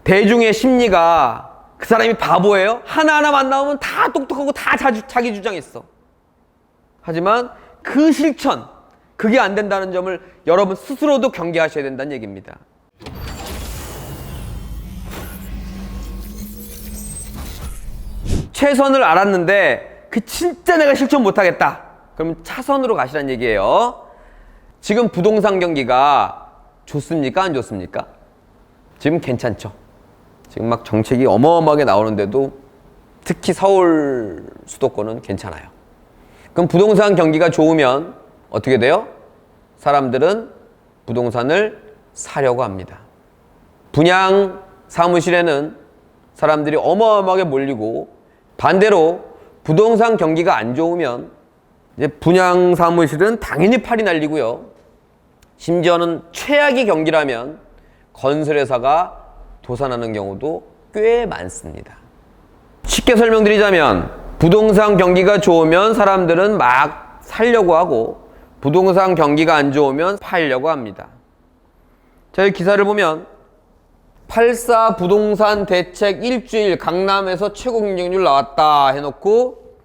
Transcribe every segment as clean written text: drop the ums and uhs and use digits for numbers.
대중의 심리가 그 사람이 바보예요? 하나하나만 나오면 다 똑똑하고 다 자기 주장했어. 하지만 그 실천, 그게 안 된다는 점을 여러분 스스로도 경계하셔야 된다는 얘기입니다. 최선을 알았는데 그 진짜 내가 실천 못하겠다. 그러면 차선으로 가시란 얘기예요. 지금 부동산 경기가 좋습니까? 안 좋습니까? 지금 괜찮죠. 지금 막 정책이 어마어마하게 나오는데도 특히 서울 수도권은 괜찮아요. 그럼 부동산 경기가 좋으면 어떻게 돼요? 사람들은 부동산을 사려고 합니다. 분양 사무실에는 사람들이 어마어마하게 몰리고, 반대로 부동산 경기가 안 좋으면 이제 분양 사무실은 당연히 팔이 날리고요. 심지어는 최악의 경기라면 건설회사가 도산하는 경우도 꽤 많습니다. 쉽게 설명드리자면 부동산 경기가 좋으면 사람들은 막 살려고 하고, 부동산 경기가 안 좋으면 팔려고 합니다. 자, 이 기사를 보면 84 부동산 대책 일주일 강남에서 최고 경쟁률 나왔다 해놓고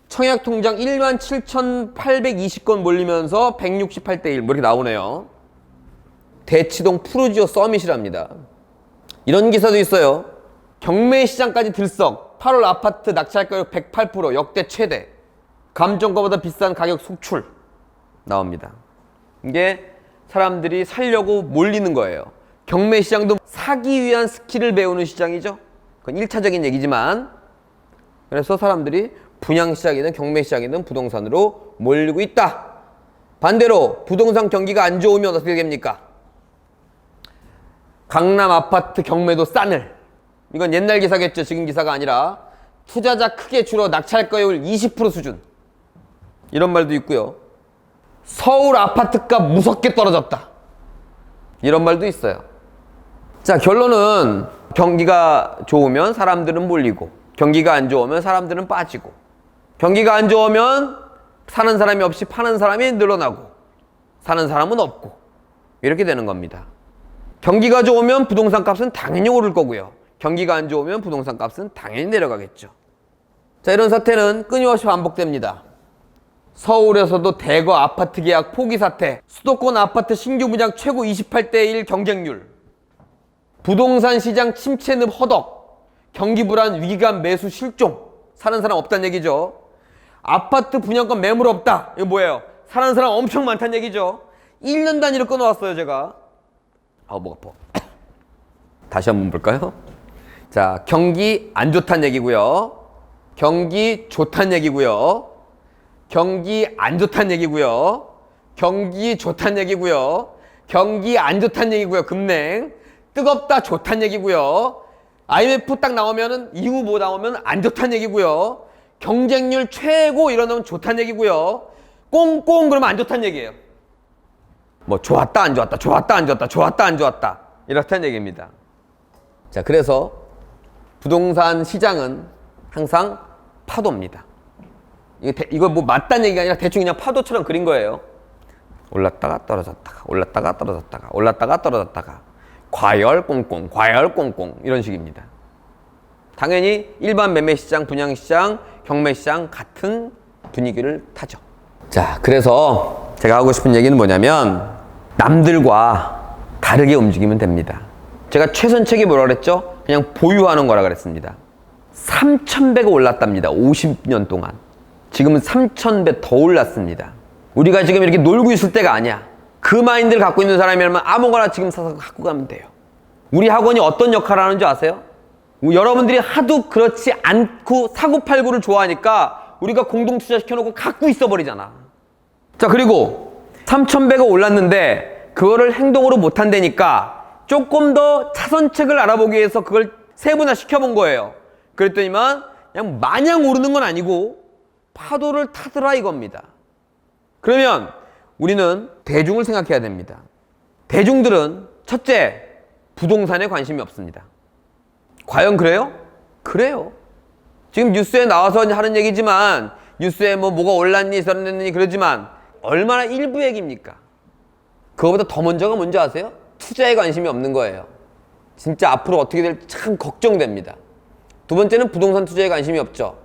청약통장 17,820건 몰리면서 168대 1 뭐 이렇게 나오네요. 대치동 푸르지오 서밋이랍니다. 이런 기사도 있어요. 경매시장까지 들썩, 8월 아파트 낙찰가율 108% 역대 최대, 감정가보다 비싼 가격 속출 나옵니다. 이게 사람들이 살려고 몰리는 거예요. 경매시장도 사기 위한 스킬을 배우는 시장이죠. 그건 1차적인 얘기지만, 그래서 사람들이 분양시장이든 경매시장이든 부동산으로 몰리고 있다. 반대로 부동산 경기가 안 좋으면 어떻게 됩니까? 강남 아파트 경매도 싸늘. 이건 옛날 기사겠죠. 지금 기사가 아니라 투자자 크게 줄어 낙찰가율 20% 수준. 이런 말도 있고요. 서울 아파트값 무섭게 떨어졌다. 이런 말도 있어요. 자, 결론은 경기가 좋으면 사람들은 몰리고, 경기가 안 좋으면 사람들은 빠지고, 경기가 안 좋으면 사는 사람이 없이 파는 사람이 늘어나고, 사는 사람은 없고, 이렇게 되는 겁니다. 경기가 좋으면 부동산 값은 당연히 오를 거고요. 경기가 안 좋으면 부동산 값은 당연히 내려가겠죠. 자, 이런 사태는 끊임없이 반복됩니다. 서울에서도 대거 아파트 계약 포기 사태, 수도권 아파트 신규 분양 최고 28대 1 경쟁률, 부동산 시장 침체 늪 허덕, 경기 불안 위기감 매수 실종, 사는 사람 없다는 얘기죠. 아파트 분양권 매물 없다. 이거 뭐예요? 사는 사람 엄청 많다는 얘기죠. 1년 단위로 끊어왔어요, 제가. 목 아파. 다시 한번 볼까요? 자, 경기 안 좋다는 얘기고요. 경기 좋다는 얘기고요. 경기 안 좋다는 얘기고요. 경기 좋다는 얘기고요. 경기 안 좋다는 얘기고요. 금냉. 뜨겁다 좋다는 얘기고요. IMF 딱 나오면은 이후 뭐 나오면 안 좋다는 얘기고요. 경쟁률 최고 이러면 좋다는 얘기고요. 꽁꽁 그러면 안 좋다는 얘기예요. 뭐 좋았다 안 좋았다, 좋았다 안 좋았다, 좋았다 안 좋았다, 이렇다는 얘기입니다. 자, 그래서 부동산 시장은 항상 파도입니다. 이거 뭐 맞다는 얘기가 아니라 대충 그냥 파도처럼 그린 거예요. 올랐다가 떨어졌다가, 올랐다가 떨어졌다가, 올랐다가 떨어졌다가, 과열 꽁꽁, 과열 꽁꽁, 이런 식입니다. 당연히 일반 매매시장, 분양시장, 경매시장 같은 분위기를 타죠. 자, 그래서 제가 하고 싶은 얘기는 뭐냐면 남들과 다르게 움직이면 됩니다. 제가 최선책이 뭐라 그랬죠? 그냥 보유하는 거라 그랬습니다. 3,000배가 올랐답니다. 50년 동안. 지금은 3,000배 더 올랐습니다. 우리가 지금 이렇게 놀고 있을 때가 아니야. 그 마인드를 갖고 있는 사람이라면 아무거나 지금 사서 갖고 가면 돼요. 우리 학원이 어떤 역할을 하는 줄 아세요? 여러분들이 하도 그렇지 않고 사고팔고를 좋아하니까 우리가 공동투자 시켜놓고 갖고 있어버리잖아. 자, 그리고 3,000배가 올랐는데 그거를 행동으로 못한다니까 조금 더 차선책을 알아보기 위해서 그걸 세분화 시켜본 거예요. 그랬더니만 그냥 마냥 오르는 건 아니고 파도를 타더라 이겁니다. 그러면 우리는 대중을 생각해야 됩니다. 대중들은 첫째, 부동산에 관심이 없습니다. 과연 그래요? 그래요. 지금 뉴스에 나와서 하는 얘기지만, 뉴스에 뭐가 올랐니, 썰었니 그러지만 얼마나 일부 얘기입니까? 그거보다 더 먼저가 뭔지 아세요? 투자에 관심이 없는 거예요. 진짜 앞으로 어떻게 될지 참 걱정됩니다. 두 번째는 부동산 투자에 관심이 없죠.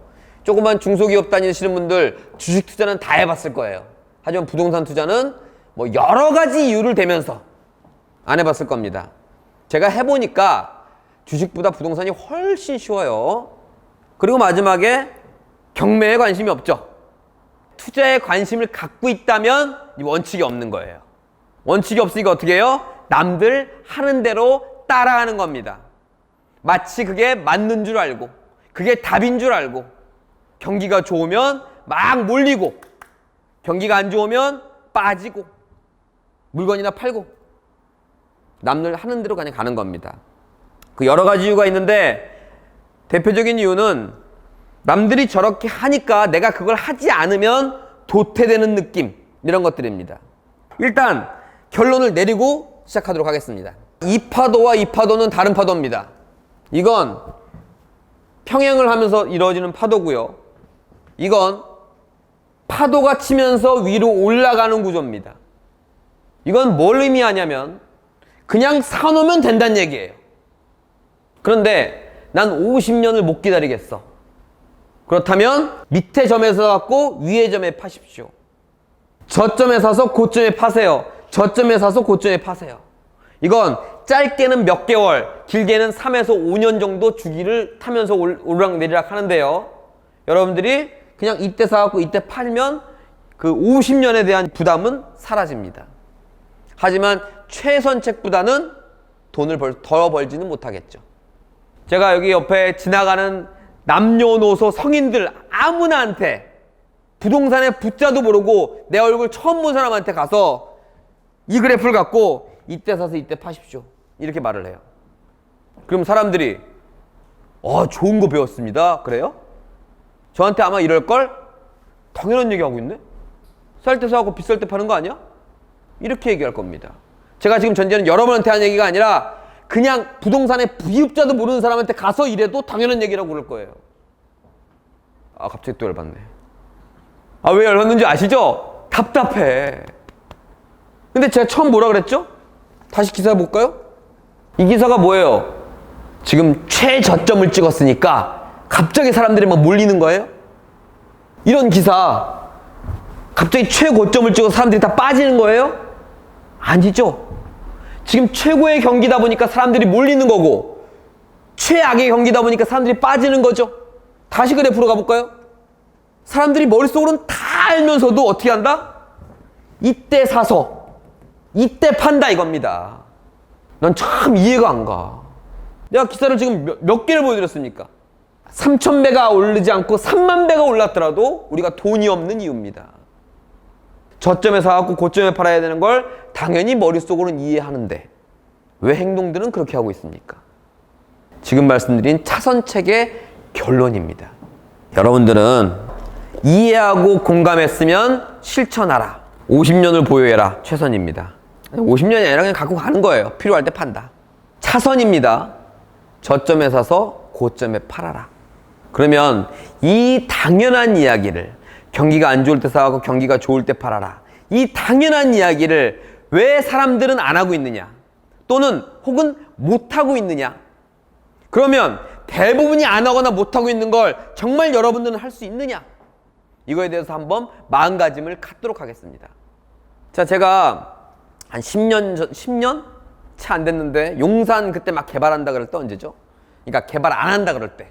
조그만 중소기업 다니시는 분들 주식 투자는 다 해봤을 거예요. 하지만 부동산 투자는 뭐 여러 가지 이유를 대면서 안 해봤을 겁니다. 제가 해보니까 주식보다 부동산이 훨씬 쉬워요. 그리고 마지막에 경매에 관심이 없죠. 투자에 관심을 갖고 있다면 이 원칙이 없는 거예요. 원칙이 없으니까 어떻게 해요? 남들 하는 대로 따라하는 겁니다. 마치 그게 맞는 줄 알고 그게 답인 줄 알고 경기가 좋으면 막 몰리고 경기가 안 좋으면 빠지고 물건이나 팔고 남들 하는 대로 그냥 가는 겁니다. 그 여러 가지 이유가 있는데 대표적인 이유는 남들이 저렇게 하니까 내가 그걸 하지 않으면 도태되는 느낌, 이런 것들입니다. 일단 결론을 내리고 시작하도록 하겠습니다. 이 파도와 이 파도는 다른 파도입니다. 이건 평행을 하면서 이루어지는 파도고요. 이건 파도가 치면서 위로 올라가는 구조입니다. 이건 뭘 의미하냐면 그냥 사놓으면 된다는 얘기예요. 그런데 난 50년을 못 기다리겠어. 그렇다면 밑에 점에 사갖고 위에 점에 파십시오. 저점에 사서 고점에 파세요. 저점에 사서 고점에 파세요. 이건 짧게는 몇 개월, 길게는 3에서 5년 정도 주기를 타면서 오르락내리락 하는데요. 여러분들이 그냥 이때 사갖고 이때 팔면 그 50년에 대한 부담은 사라집니다. 하지만 최선책보다는 돈을 더 벌지는 못하겠죠. 제가 여기 옆에 지나가는 남녀노소 성인들 아무나한테 부동산의 부자도 모르고 내 얼굴 처음 본 사람한테 가서 이 그래프를 갖고 이때 사서 이때 파십시오, 이렇게 말을 해요. 그럼 사람들이 좋은 거 배웠습니다, 그래요? 저한테 아마 이럴걸? 당연한 얘기하고 있네? 쌀 때 사고 비쌀 때 파는 거 아니야? 이렇게 얘기할 겁니다. 제가 지금 전제는 여러분한테 한 얘기가 아니라 그냥 부동산의 부입자도 모르는 사람한테 가서 이래도 당연한 얘기라고 그럴 거예요. 갑자기 또 열받네. 왜 열받는지 아시죠? 답답해. 근데 제가 처음 뭐라 그랬죠? 다시 기사 볼까요? 이 기사가 뭐예요? 지금 최저점을 찍었으니까 갑자기 사람들이 막 몰리는 거예요? 이런 기사 갑자기 최고점을 찍어서 사람들이 다 빠지는 거예요? 아니죠. 지금 최고의 경기다 보니까 사람들이 몰리는 거고 최악의 경기다 보니까 사람들이 빠지는 거죠. 다시 그래프로 가볼까요? 사람들이 머릿속으로는 다 알면서도 어떻게 한다? 이때 사서 이때 판다 이겁니다. 난 참 이해가 안 가. 내가 기사를 지금 몇 개를 보여드렸습니까? 3,000배가 오르지 않고 3만 배가 올랐더라도 우리가 돈이 없는 이유입니다. 저점에 사갖고 고점에 팔아야 되는 걸 당연히 머릿속으로는 이해하는데 왜 행동들은 그렇게 하고 있습니까? 지금 말씀드린 차선책의 결론입니다. 여러분들은 이해하고 공감했으면 실천하라. 50년을 보유해라. 최선입니다. 50년이 아니라 그냥 갖고 가는 거예요. 필요할 때 판다. 차선입니다. 저점에 사서 고점에 팔아라. 그러면 이 당연한 이야기를, 경기가 안 좋을 때 사고 경기가 좋을 때 팔아라, 이 당연한 이야기를 왜 사람들은 안 하고 있느냐, 또는 혹은 못하고 있느냐. 그러면 대부분이 안 하거나 못하고 있는 걸 정말 여러분들은 할 수 있느냐, 이거에 대해서 한번 마음가짐을 갖도록 하겠습니다. 자, 제가 한 10년 채 안 됐는데 용산 그때 막 개발한다 그럴 때 언제죠? 그러니까 개발 안 한다 그럴 때,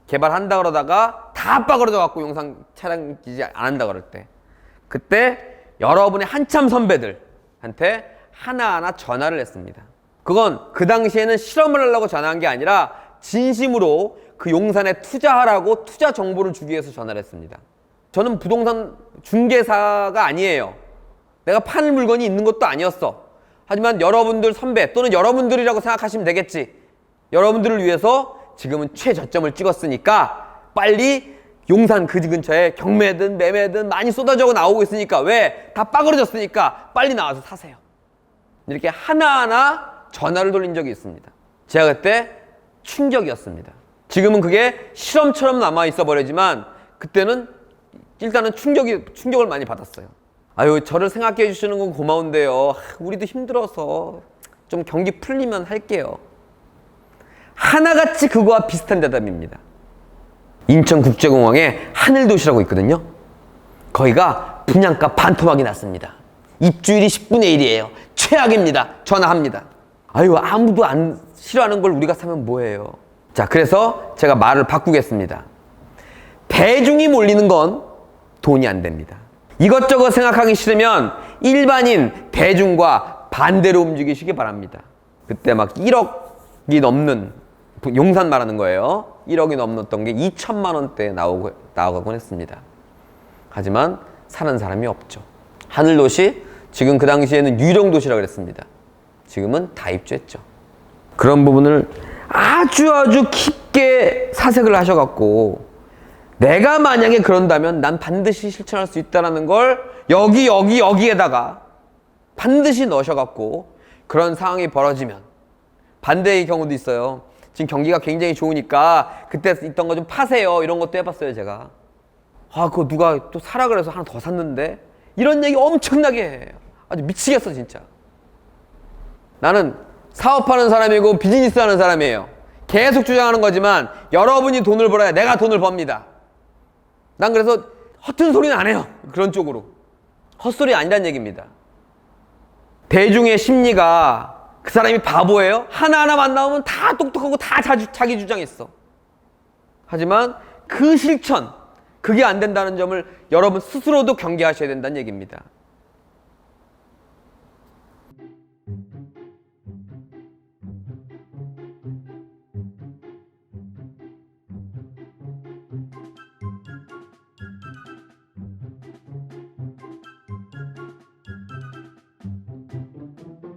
개발한다 그러다가 다 빠그러져 갖고 용산 차량 기지 안 한다 그럴 때, 그때 여러분의 한참 선배들한테 하나하나 전화를 했습니다. 그건 그 당시에는 실험을 하려고 전화한 게 아니라 진심으로 그 용산에 투자하라고 투자 정보를 주기 위해서 전화를 했습니다. 저는 부동산 중개사가 아니에요. 내가 파는 물건이 있는 것도 아니었어. 하지만 여러분들 선배 또는 여러분들이라고 생각하시면 되겠지. 여러분들을 위해서 지금은 최저점을 찍었으니까 빨리 용산 그 근처에 경매든 매매든 많이 쏟아져 나오고 있으니까, 왜? 다 빠그러졌으니까 빨리 나와서 사세요. 이렇게 하나하나 전화를 돌린 적이 있습니다. 제가 그때 충격이었습니다. 지금은 그게 실험처럼 남아있어 버리지만 그때는 일단은 충격을 많이 받았어요. 아유, 저를 생각해 주시는 건 고마운데요, 우리도 힘들어서 좀 경기 풀리면 할게요. 하나같이 그거와 비슷한 대답입니다. 인천국제공항에 하늘도시라고 있거든요. 거기가 분양가 반토막이 났습니다. 입주율이 10분의 1이에요. 최악입니다. 전화합니다. 아유, 아무도 안 싫어하는 걸 우리가 사면 뭐해요. 자, 그래서 제가 말을 바꾸겠습니다. 대중이 몰리는 건 돈이 안 됩니다. 이것저것 생각하기 싫으면 일반인 대중과 반대로 움직이시기 바랍니다. 그때 막 1억이 넘는, 용산 말하는 거예요. 1억이 넘었던 게 2천만 원대에 나오곤 했습니다. 하지만 사는 사람이 없죠. 하늘도시, 지금 그 당시에는 유령도시라고 그랬습니다. 지금은 다 입주했죠. 그런 부분을 아주 깊게 사색을 하셔갖고 내가 만약에 그런다면 난 반드시 실천할 수 있다는 걸 여기에다가 반드시 넣으셔갖고 그런 상황이 벌어지면 반대의 경우도 있어요. 지금 경기가 굉장히 좋으니까 그때 있던 거 좀 파세요. 이런 것도 해봤어요, 제가. 아, 그거 누가 또 사라 그래서 하나 더 샀는데? 이런 얘기 엄청나게 해요. 아주 미치겠어, 진짜. 나는 사업하는 사람이고 비즈니스 하는 사람이에요. 계속 주장하는 거지만 여러분이 돈을 벌어야 내가 돈을 법니다. 난 그래서 허튼 소리는 안 해요. 그런 쪽으로. 헛소리 아니란 얘기입니다. 대중의 심리가 그 사람이 바보예요? 하나하나 만나오면 다 똑똑하고 다 자기 주장했어. 하지만 그 실천, 그게 안 된다는 점을 여러분 스스로도 경계하셔야 된다는 얘기입니다.